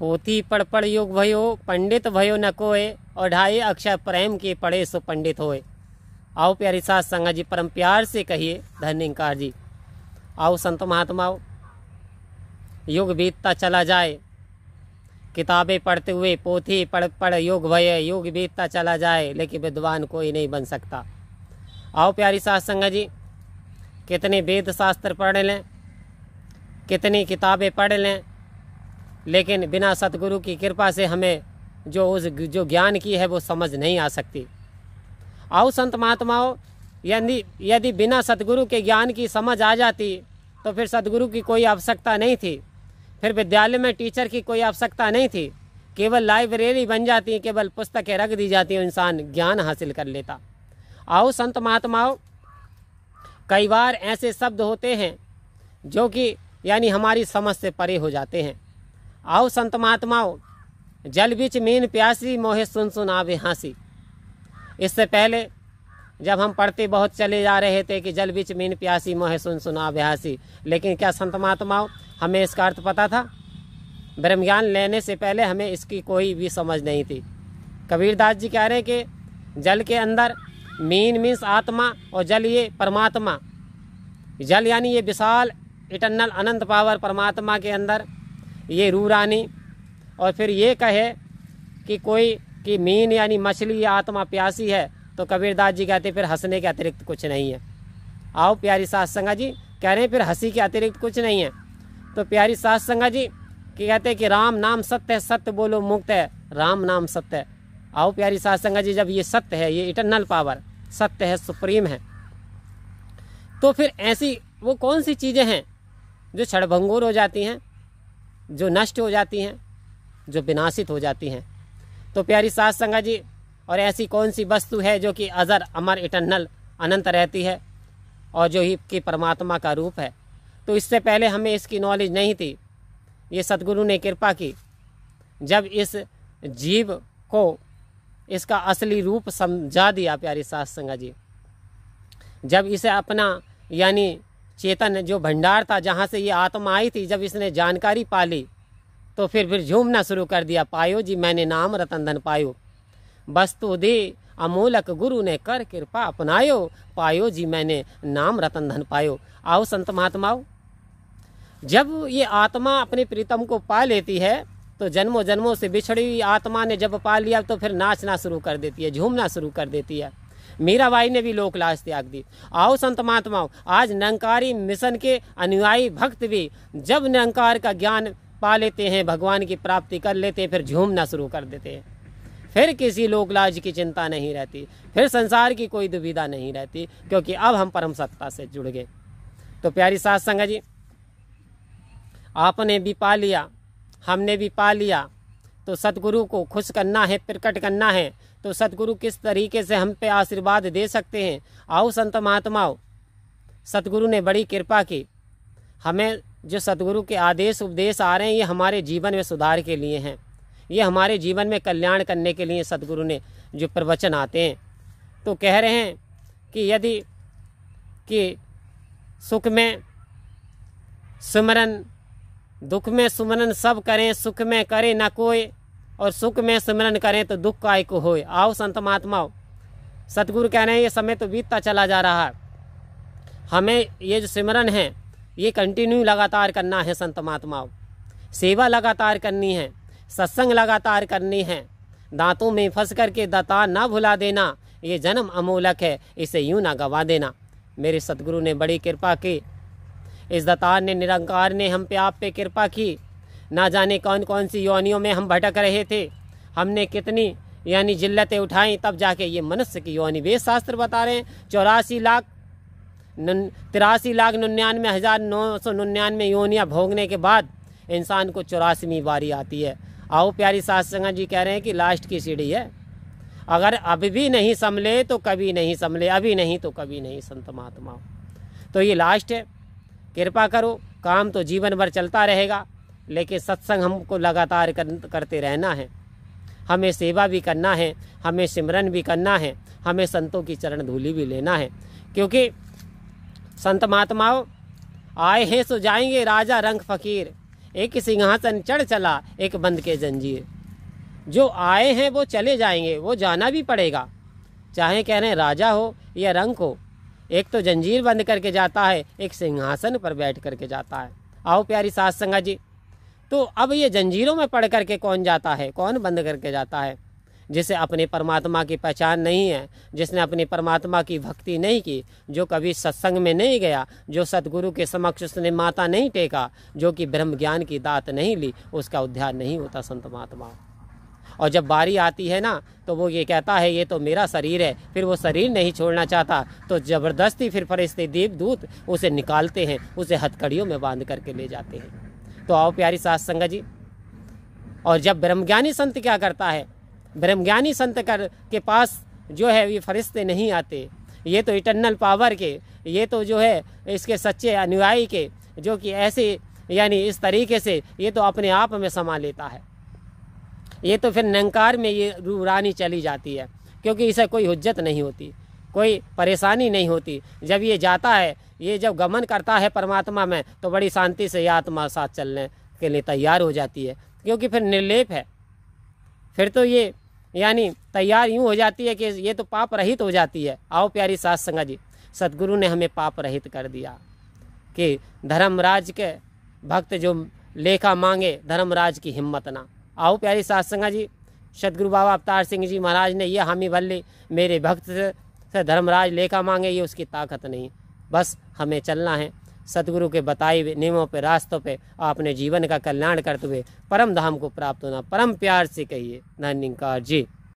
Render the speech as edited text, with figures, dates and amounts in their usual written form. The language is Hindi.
पोथी पढ़ पढ़ योग भयो, पंडित भयो न कोय, और 2.5 अक्षर प्रेम के पढ़े सो पंडित होए। आओ प्यारी साथ संगत जी, परम प्यार से कहिए धन्यकार जी। आओ संत महात्माओं, युग बीतता चला जाए, किताबें पढ़ते हुए पोथी पढ़ पढ़ योग भय, युग बीतता चला जाए, लेकिन विद्वान कोई नहीं बन सकता। आओ प्यारी साथ संगत जी, कितने वेद शास्त्र पढ़ लें, कितनी किताबें पढ़ लें, लेकिन बिना सतगुरु की कृपा से हमें जो ज्ञान की है वो समझ नहीं आ सकती। आओ संत महात्माओं, यदि बिना सतगुरु के ज्ञान की समझ आ जाती तो फिर सतगुरु की कोई आवश्यकता नहीं थी, फिर विद्यालय में टीचर की कोई आवश्यकता नहीं थी, केवल लाइब्रेरी बन जाती, केवल पुस्तकें रख दी जाती, इंसान ज्ञान हासिल कर लेता। आओ संत महात्माओं, कई बार ऐसे शब्द होते हैं जो कि यानी हमारी समझ से परे हो जाते हैं। आओ संत महात्माओं, जल बिच मीन प्यासी, मोहे सुन सुन आवे हाँसी। इससे पहले जब हम पढ़ते बहुत चले जा रहे थे कि जल बिच मीन प्यासी, मोहे सुन सुन आवे हाँसी, लेकिन क्या संत महात्माओं हमें इसका अर्थ पता था? ब्रह्म ज्ञान लेने से पहले हमें इसकी कोई भी समझ नहीं थी। कबीरदास जी कह रहे हैं कि जल के अंदर मीन मीन्स आत्मा, और जल ये परमात्मा, जल यानी ये विशाल इटर्नल अनंत पावर परमात्मा के अंदर ये रूह रानी, और फिर ये कहे कि मीन यानी मछली या आत्मा प्यासी है, तो कबीरदास जी कहते फिर हंसने के अतिरिक्त कुछ नहीं है। आओ प्यारी साथ संगत जी, कह रहे हैं फिर हंसी के अतिरिक्त कुछ नहीं है। तो प्यारी साथ संगत जी कहते हैं कि राम नाम सत्य है, सत्य बोलो मुक्त है, राम नाम सत्य है। आओ प्यारी साथ संगत जी, जब ये सत्य है, ये इटर्नल पावर सत्य है, सुप्रीम है, तो फिर ऐसी वो कौन सी चीज़ें हैं जो क्षणभंगुर हो जाती हैं, जो नष्ट हो जाती हैं, जो विनाशित हो जाती हैं? तो प्यारी साथ संगत जी, और ऐसी कौन सी वस्तु है जो कि अजर अमर इटर्नल अनंत रहती है और जो ही कि परमात्मा का रूप है? तो इससे पहले हमें इसकी नॉलेज नहीं थी। ये सतगुरु ने कृपा की, जब इस जीव को इसका असली रूप समझा दिया प्यारी साथ संगत जी, जब इसे अपना यानी चेतन जो भंडार था जहाँ से ये आत्मा आई थी, जब इसने जानकारी पा ली तो फिर झूमना शुरू कर दिया। पायो जी मैंने नाम रतन धन पायो, वस्तु दे अमूलक गुरु ने कर कृपा अपनायो, पायो जी मैंने नाम रतन धन पायो। आओ संत महात्माओं, जब ये आत्मा अपने प्रीतम को पा लेती है तो जन्मों जन्मों से बिछड़ी हुई आत्मा ने जब पा लिया तो फिर नाचना शुरू कर देती है, झूमना शुरू कर देती है। मीराबाई ने भी लोक लाज त्याग दी। आओ संत महात्माओं, आज निरंकारी मिशन के अनुयायी भक्त भी जब निरंकार का ज्ञान पा लेते हैं, भगवान की प्राप्ति कर लेते हैं, फिर झूमना शुरू कर देते हैं। फिर किसी लोक लाज की चिंता नहीं रहती, फिर संसार की कोई दुविधा नहीं रहती, क्योंकि अब हम परम सत्ता से जुड़ गए। तो प्यारी साथ संगत जी, आपने भी पा लिया, हमने भी पा लिया, तो सतगुरु को खुश करना है, प्रकट करना है, तो सतगुरु किस तरीके से हम पे आशीर्वाद दे सकते हैं? आओ संत महात्माओं, सतगुरु ने बड़ी कृपा की। हमें जो सतगुरु के आदेश उपदेश आ रहे हैं, ये हमारे जीवन में सुधार के लिए हैं, ये हमारे जीवन में कल्याण करने के लिए सतगुरु ने जो प्रवचन आते हैं। तो कह रहे हैं कि यदि कि सुख में सुमरन, दुख में सुमरन सब करें, सुख में करे न कोई, और सुख में सिमरन करें तो दुख काय को होए। आओ संत महात्माओं, सतगुरु कह रहे हैं ये समय तो बीतता चला जा रहा है, हमें ये जो सिमरन है ये कंटिन्यू लगातार करना है। संत महात्माओं, सेवा लगातार करनी है, सत्संग लगातार करनी है, दांतों में फंस करके दाता ना भुला देना, ये जन्म अमूलक है, इसे यूं ना गवा देना। मेरे सतगुरु ने बड़ी कृपा की, इस दातार ने, निरंकार ने हम पे आप पे कृपा की। ना जाने कौन कौन सी योनियों में हम भटक रहे थे, हमने कितनी यानी जिल्लतें उठाई, तब जाके ये मनुष्य की योनि। वेद शास्त्र बता रहे हैं 83,99,999 योनियाँ भोगने के बाद इंसान को 84वीं बारी आती है। आओ प्यारी साथ संगत जी कह रहे हैं कि लास्ट की सीढ़ी है, अगर अभी भी नहीं संभले तो कभी नहीं संभले, अभी नहीं तो कभी नहीं। संत महात्माओं, तो ये लास्ट है, कृपा करो। काम तो जीवन भर चलता रहेगा, लेकिन सत्संग हमको लगातार करते रहना है, हमें सेवा भी करना है, हमें सिमरन भी करना है, हमें संतों की चरण धूलि भी लेना है। क्योंकि संत महात्माओं, आए हैं सो जाएंगे, राजा रंग फकीर, एक सिंहासन चढ़ चला एक बंद के जंजीर। जो आए हैं वो चले जाएंगे, वो जाना भी पड़ेगा, चाहे कह रहे हैं राजा हो या रंक हो। एक तो जंजीर बंद करके जाता है, एक सिंहासन पर बैठ करके जाता है। आओ प्यारी साथ संगत जी, तो अब ये जंजीरों में पड़ करके कौन जाता है, कौन बंद करके जाता है? जिसे अपने परमात्मा की पहचान नहीं है, जिसने अपनी परमात्मा की भक्ति नहीं की, जो कभी सत्संग में नहीं गया, जो सतगुरु के समक्ष उसने माथा नहीं टेका, जो कि ब्रह्म ज्ञान की दात नहीं ली, उसका उद्धार नहीं होता संत महात्मा। और जब बारी आती है ना, तो वो ये कहता है ये तो मेरा शरीर है, फिर वो शरीर नहीं छोड़ना चाहता, तो ज़बरदस्ती फिर फरिश्ते देवदूत उसे निकालते हैं, उसे हथकड़ियों में बांध करके ले जाते हैं। तो आओ प्यारी साथ संगत जी, और जब ब्रह्मज्ञानी संत क्या करता है, ब्रह्मज्ञानी संत के पास जो है ये फरिश्ते नहीं आते, ये तो इटर्नल पावर के, ये तो जो है इसके सच्चे अनुयायी के, जो कि ऐसे यानी इस तरीके से ये तो अपने आप में समा लेता है। ये तो फिर निरंकार में ये रूरानी चली जाती है, क्योंकि इसे कोई हुज्जत नहीं होती, कोई परेशानी नहीं होती। जब ये जाता है, ये जब गमन करता है परमात्मा में, तो बड़ी शांति से ये आत्मा साथ चलने के लिए तैयार हो जाती है, क्योंकि फिर निर्लेप है। फिर तो ये यानी तैयार यूँ हो जाती है कि ये तो पाप रहित हो जाती है। आओ प्यारी साथ संगत जी, सतगुरु ने हमें पाप रहित कर दिया कि धर्मराज के भक्त जो लेखा मांगे, धर्मराज की हिम्मत ना। आओ प्यारी साथ संगत जी, सतगुरु बाबा अवतार सिंह जी महाराज ने ये हामी भल्ले मेरे भक्त से धर्मराज लेखा मांगे, ये उसकी ताकत नहीं। बस हमें चलना है सतगुरु के बताए हुए नियमों पे, रास्तों पे, अपने जीवन का कल्याण करते हुए परम धाम को प्राप्त होना। परम प्यार से कहिए धन्यवाद जी।